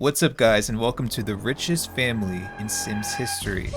What's up, guys, and welcome to the richest family in Sims history.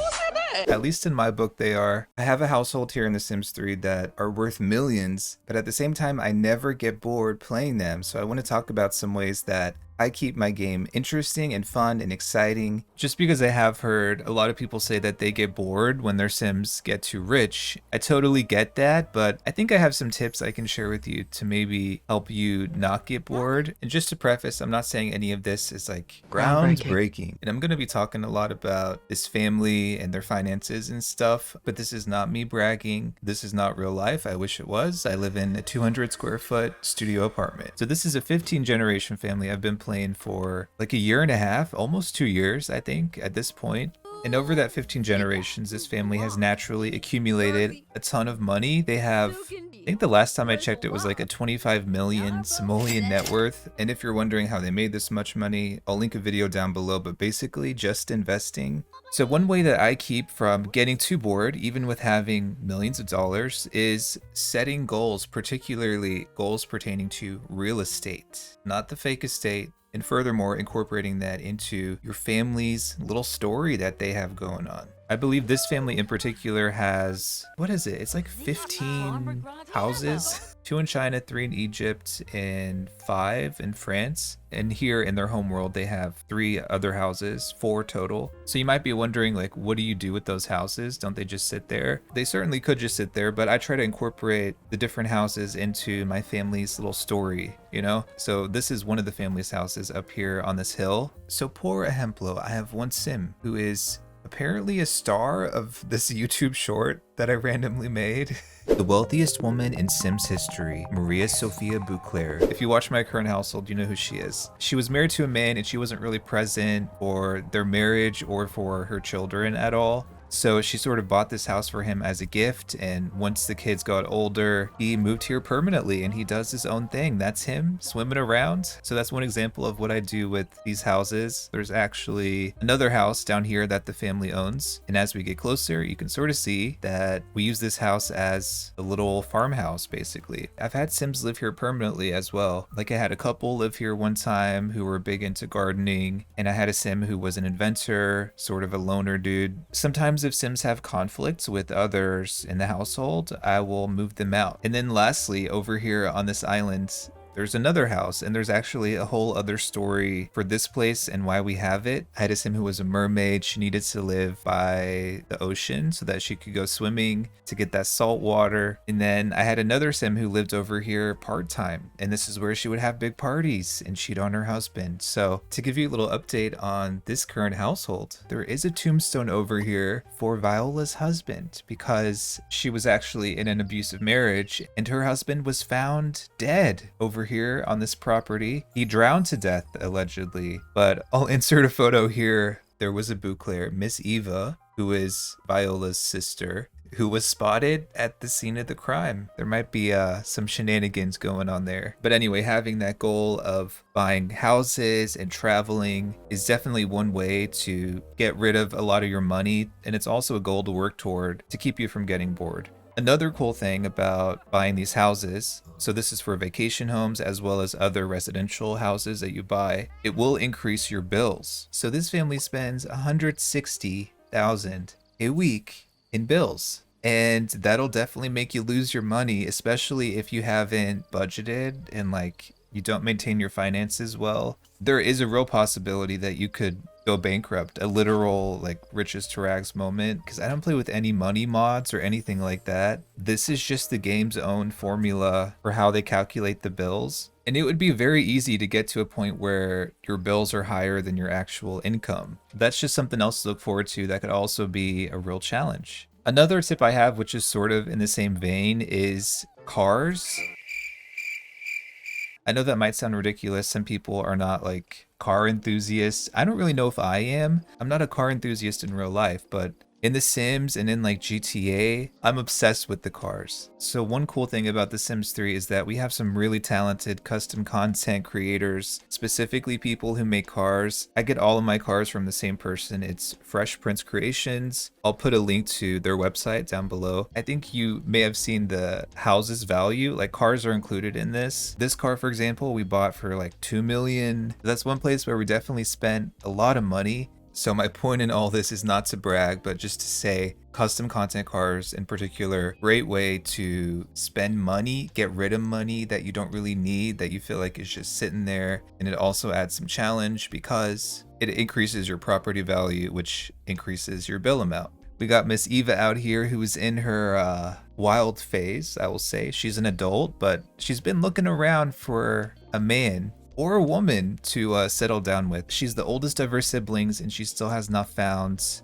At least in my book, they are. I have a household here in The Sims 3 that are worth millions, but at the same time, I never get bored playing them. So I want to talk about some ways that I keep my game interesting and fun and exciting. Just because I have heard a lot of people say that they get bored when their Sims get too rich. I totally get that, but I think I have some tips I can share with you to maybe help you not get bored. And just to preface, I'm not saying any of this is like groundbreaking. And I'm going to be talking a lot about this family and their finances and stuff, but this is not me bragging. This is not real life. I wish it was. I live in a 200 square foot studio apartment. So this is a 15 generation family I've been playing for like a year and a half, almost 2 years, I think, at this point. And over that 15 generations, this family has naturally accumulated a ton of money. They have, I think the last time I checked, it was like a 25 million simoleon net worth. And if you're wondering how they made this much money, I'll link a video down below, but basically just investing. So one way that I keep from getting too bored, even with having millions of dollars, is setting goals, particularly goals pertaining to real estate, not the fake estate. And furthermore, incorporating that into your family's little story that they have going on. I believe this family in particular has, what is it? It's like 15 houses, 2 in China, 3 in Egypt, and 5 in France. And here in their home world, they have 3 other houses, 4 total. So you might be wondering, like, what do you do with those houses? Don't they just sit there? They certainly could just sit there, but I try to incorporate the different houses into my family's little story, you know? So this is one of the family's houses up here on this hill. So por ejemplo, I have one Sim who is apparently a star of this YouTube short that I randomly made. The wealthiest woman in Sims history, Maria Sophia Bouclair. If you watch my current household, you know who she is. She was married to a man and she wasn't really present for their marriage or for her children at all. So she sort of bought this house for him as a gift, and once the kids got older, he moved here permanently and he does his own thing. That's him swimming around. So that's one example of what I do with these houses. There's actually another house down here that the family owns, and as we get closer, you can sort of see that we use this house as a little farmhouse, basically. I've had Sims live here permanently as well. Like I had a couple live here one time who were big into gardening, and I had a Sim who was an inventor, sort of a loner dude. Sometimes if Sims have conflicts with others in the household, I will move them out. And then lastly, over here on this island, there's another house, and there's actually a whole other story for this place and why we have it. I had a Sim who was a mermaid. She needed to live by the ocean so that she could go swimming to get that salt water. And then I had another Sim who lived over here part-time, and this is where she would have big parties and cheat on her husband. So to give you a little update on this current household, there is a tombstone over here for Viola's husband because she was actually in an abusive marriage and her husband was found dead over here on this property. He drowned to death, allegedly, but I'll insert a photo here. There was a Bouclair, Miss Eva, who is Viola's sister, who was spotted at the scene of the crime. There might be some shenanigans going on there. But anyway, having that goal of buying houses and traveling is definitely one way to get rid of a lot of your money, and it's also a goal to work toward to keep you from getting bored. Another cool thing about buying these houses, so this is for vacation homes as well as other residential houses that you buy, it will increase your bills. So this family spends $160,000 a week in bills. And that'll definitely make you lose your money, especially if you haven't budgeted and like you don't maintain your finances well. There is a real possibility that you could go bankrupt, a literal like riches to rags moment, because I don't play with any money mods or anything like that. This is just the game's own formula for how they calculate the bills. And it would be very easy to get to a point where your bills are higher than your actual income. That's just something else to look forward to that could also be a real challenge. Another tip I have, which is sort of in the same vein, is cars. I know that might sound ridiculous. Some people are not like car enthusiasts. I don't really know if I am. I'm not a car enthusiast in real life, but In The Sims and in like GTA, I'm obsessed with the cars. So one cool thing about The Sims 3 is that we have some really talented custom content creators, specifically people who make cars. I get all of my cars from the same person. It's Fresh Prince Creations. I'll put a link to their website down below. I think you may have seen the houses value, like cars are included in this. This car, for example, we bought for like 2 million. That's one place where we definitely spent a lot of money. So my point in all this is not to brag, but just to say custom content cars in particular, great way to spend money, get rid of money that you don't really need, that you feel like is just sitting there. And it also adds some challenge because it increases your property value, which increases your bill amount. We got Miss Eva out here who is in her wild phase, I will say. She's an adult, but she's been looking around for a man or a woman to settle down with. She's the oldest of her siblings and she still has not found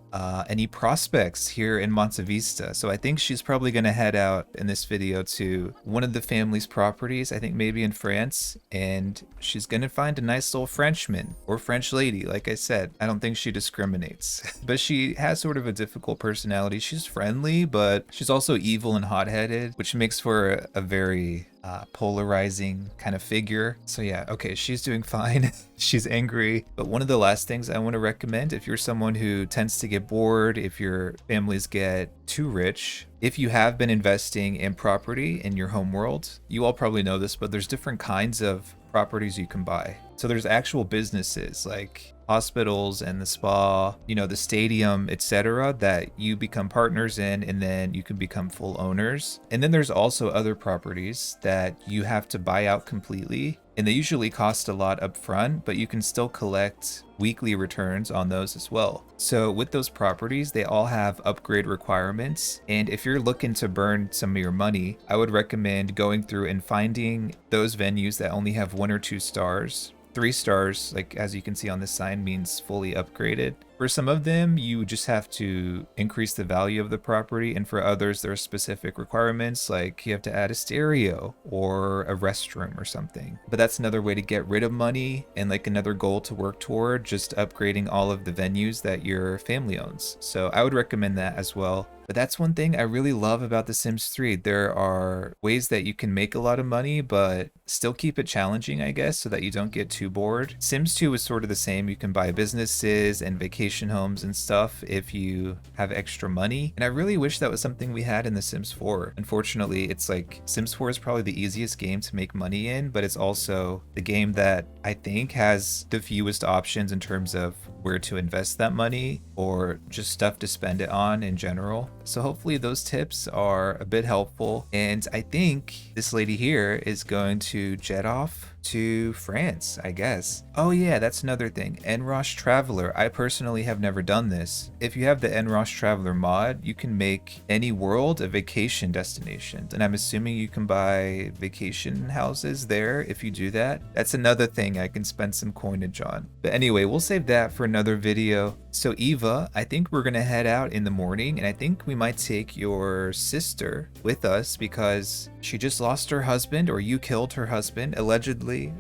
any prospects here in Monte Vista. So I think she's probably gonna head out in this video to one of the family's properties, I think maybe in France, and she's gonna find a nice little Frenchman or French lady. Like I said, I don't think she discriminates, but she has sort of a difficult personality. She's friendly, but she's also evil and hot-headed, which makes for a very polarizing kind of figure. So yeah, okay, she's doing fine. She's angry. But one of the last things I want to recommend, if you're someone who tends to get bored, if your families get too rich, if you have been investing in property in your home world, you all probably know this, but there's different kinds of properties you can buy. So there's actual businesses like hospitals and the spa, you know, the stadium, etc., that you become partners in, and then you can become full owners. And then there's also other properties that you have to buy out completely, and they usually cost a lot up front, but you can still collect weekly returns on those as well. So with those properties, they all have upgrade requirements, and if you're looking to burn some of your money, I would recommend going through and finding those venues that only have 1 or 2 stars. 3 stars, like as you can see on this sign, means fully upgraded. For some of them, you just have to increase the value of the property, and for others, there are specific requirements, like you have to add a stereo or a restroom or something. But that's another way to get rid of money, and like another goal to work toward, just upgrading all of the venues that your family owns. So I would recommend that as well. But that's one thing I really love about The Sims 3. There are ways that you can make a lot of money, but still keep it challenging, I guess, so that you don't get too bored. Sims 2 is sort of the same. You can buy businesses and vacation homes and stuff if you have extra money. And I really wish that was something we had in The Sims 4. Unfortunately, it's like Sims 4 is probably the easiest game to make money in, but it's also the game that I think has the fewest options in terms of where to invest that money or just stuff to spend it on in general. So hopefully those tips are a bit helpful. And I think this lady here is going to jet off to France, I guess. Oh yeah, that's another thing. Enrosh Traveler. I personally have never done this. If you have the Enrosh Traveler mod, you can make any world a vacation destination. And I'm assuming you can buy vacation houses there if you do that. That's another thing I can spend some coinage on. But anyway, we'll save that for another video. So Eva, I think we're gonna head out in the morning, and I think we might take your sister with us because she just lost her husband, or you killed her husband, allegedly,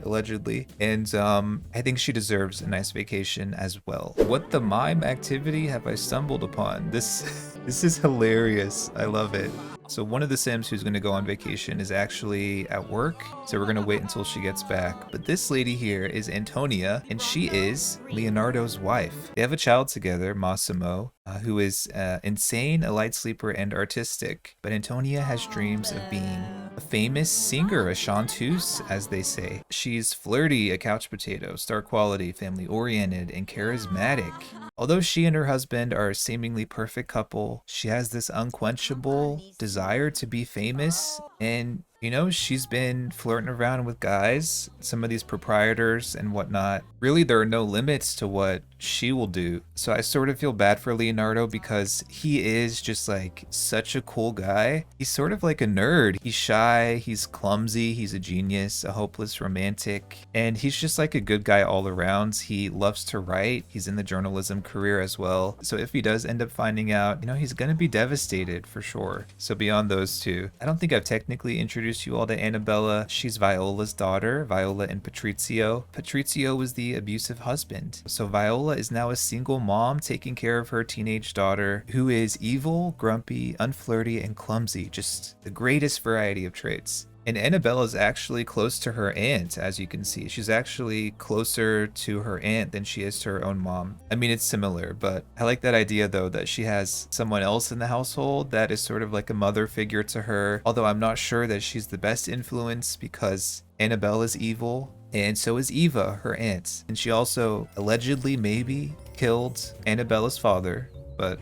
and I think she deserves a nice vacation as well. What the mime activity have I stumbled upon? This is hilarious. I love it. So one of the Sims who's going to go on vacation is actually at work, so we're going to wait until she gets back. But this lady here is Antonia, and she is Leonardo's wife. They have a child together, Massimo, who is insane, a light sleeper, and artistic. But Antonia has dreams of being a famous singer, a chanteuse, as they say. She's flirty, a couch potato, star quality, family-oriented, and charismatic. Although she and her husband are a seemingly perfect couple, she has this unquenchable desire to be famous, and you know, she's been flirting around with guys, some of these proprietors and whatnot. Really, there are no limits to what she will do. So I sort of feel bad for Leonardo because he is just like such a cool guy. He's sort of like a nerd. He's shy, he's clumsy, he's a genius, a hopeless romantic, and he's just like a good guy all around. He loves to write. He's in the journalism career as well. So if he does end up finding out, you know, he's gonna be devastated for sure. So beyond those two, I don't think I've technically introduced introduce you all to Annabella. She's Viola's daughter, Viola and Patrizio. Patrizio was the abusive husband. So Viola is now a single mom taking care of her teenage daughter, who is evil, grumpy, unflirty, and clumsy. Just the greatest variety of traits. And Annabella's actually close to her aunt, as you can see. She's actually closer to her aunt than she is to her own mom. I mean, it's similar, but I like that idea, though, that she has someone else in the household that is sort of like a mother figure to her. Although I'm not sure that she's the best influence because Annabella's evil, and so is Eva, her aunt. And she also allegedly, maybe, killed Annabella's father. But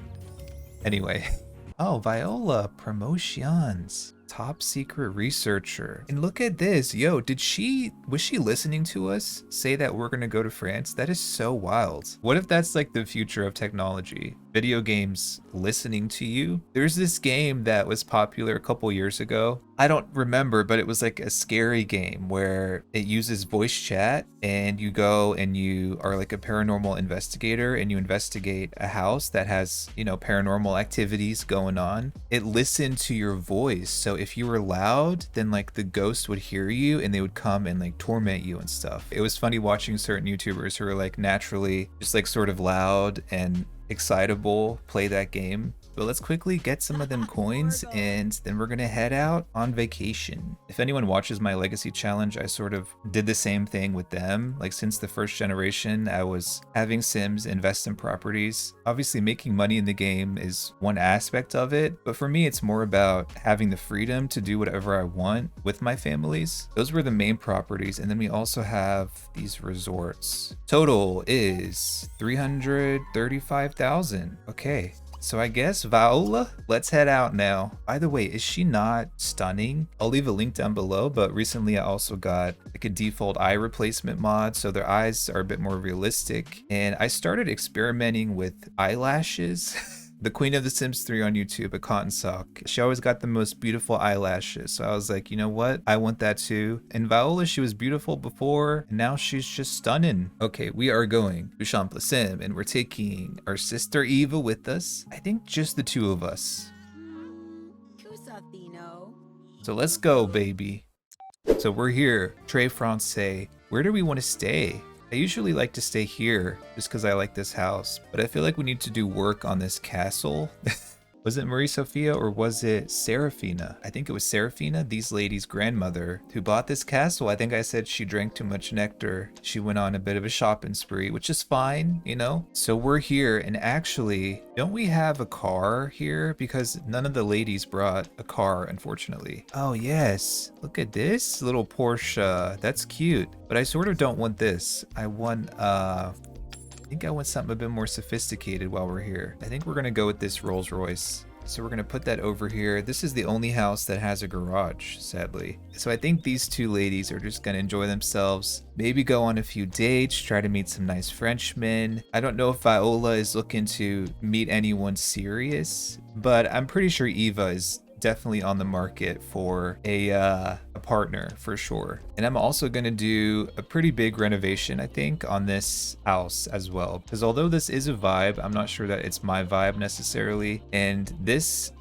anyway. Oh, Viola, promotions. Top secret researcher. And look at this. Yo, was she listening to us say that we're gonna go to France? That is so wild. What if that's like the future of technology? Video games listening to you? There's this game that was popular a couple years ago. I don't remember, but it was like a scary game where it uses voice chat and you go and you are like a paranormal investigator and you investigate a house that has, you know, paranormal activities going on. It listened to your voice. So if you were loud, then like the ghost would hear you and they would come and like torment you and stuff. It was funny watching certain YouTubers who are like naturally just like sort of loud and excitable play that game. But let's quickly get some of them coins and then we're gonna head out on vacation. If anyone watches my legacy challenge, I sort of did the same thing with them. Like since the first generation, I was having Sims invest in properties. Obviously making money in the game is one aspect of it, but for me, it's more about having the freedom to do whatever I want with my families. Those were the main properties. And then we also have these resorts. Total is 335,000. Okay. So I guess Viola, let's head out now. By the way, is she not stunning? I'll leave a link down below, but recently I also got like a default eye replacement mod, so their eyes are a bit more realistic. And I started experimenting with eyelashes. The Queen of The Sims 3 on YouTube, a cotton sock. She always got the most beautiful eyelashes. So I was like, you know what? I want that too. And Viola, she was beautiful before, and now she's just stunning. Okay, we are going to Champlain Sim, and we're taking our sister Eva with us. I think just the two of us. So let's go, baby. So we're here, Très Francais. Where do we want to stay? I usually like to stay here just because I like this house, but I feel like we need to do work on this castle. Was it Marie Sophia or was it Serafina? I think it was Serafina, these ladies' grandmother, who bought this castle. I think I said she drank too much nectar. She went on a bit of a shopping spree, which is fine, you know? So we're here, and actually, don't we have a car here? Because none of the ladies brought a car, unfortunately. Oh yes, look at this little Porsche. That's cute, but I sort of don't want this. I want, I think I want something a bit more sophisticated while we're here. I think we're gonna go with this Rolls Royce. So we're gonna put that over here. This is the only house that has a garage, sadly. So I think these two ladies are just gonna enjoy themselves. Maybe go on a few dates, try to meet some nice Frenchmen. I don't know if Viola is looking to meet anyone serious, but I'm pretty sure Eva is definitely on the market for a partner for sure. And I'm also going to do a pretty big renovation, I think, on this house as well, because although this is a vibe, I'm not sure that it's my vibe necessarily. And this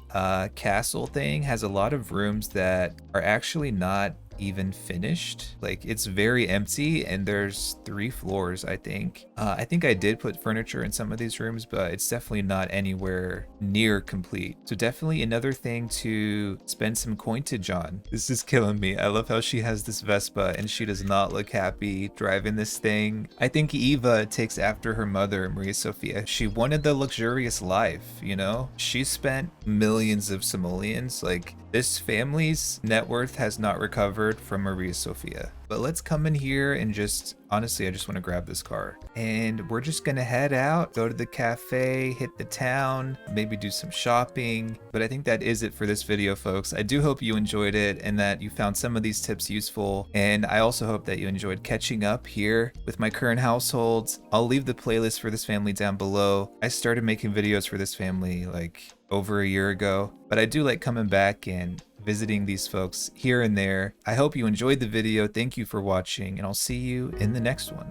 castle thing has a lot of rooms that are actually not even finished. Like, it's very empty, and there's 3 floors, I think. I think I did put furniture in some of these rooms, but it's definitely not anywhere near complete. So definitely another thing to spend some coinage on. This is killing me. I love how she has this Vespa and she does not look happy driving this thing. I think Eva takes after her mother, Maria Sophia. She wanted the luxurious life, you know? She spent millions of simoleons. Like, this family's net worth has not recovered from Maria Sophia. But let's come in here and just, honestly, I just want to grab this car. And we're just gonna head out, go to the cafe, hit the town, maybe do some shopping. But I think that is it for this video, folks. I do hope you enjoyed it and that you found some of these tips useful. And I also hope that you enjoyed catching up here with my current households. I'll leave the playlist for this family down below. I started making videos for this family like over a year ago, but I do like coming back and visiting these folks here and there. I hope you enjoyed the video. Thank you for watching, and I'll see you in the next one.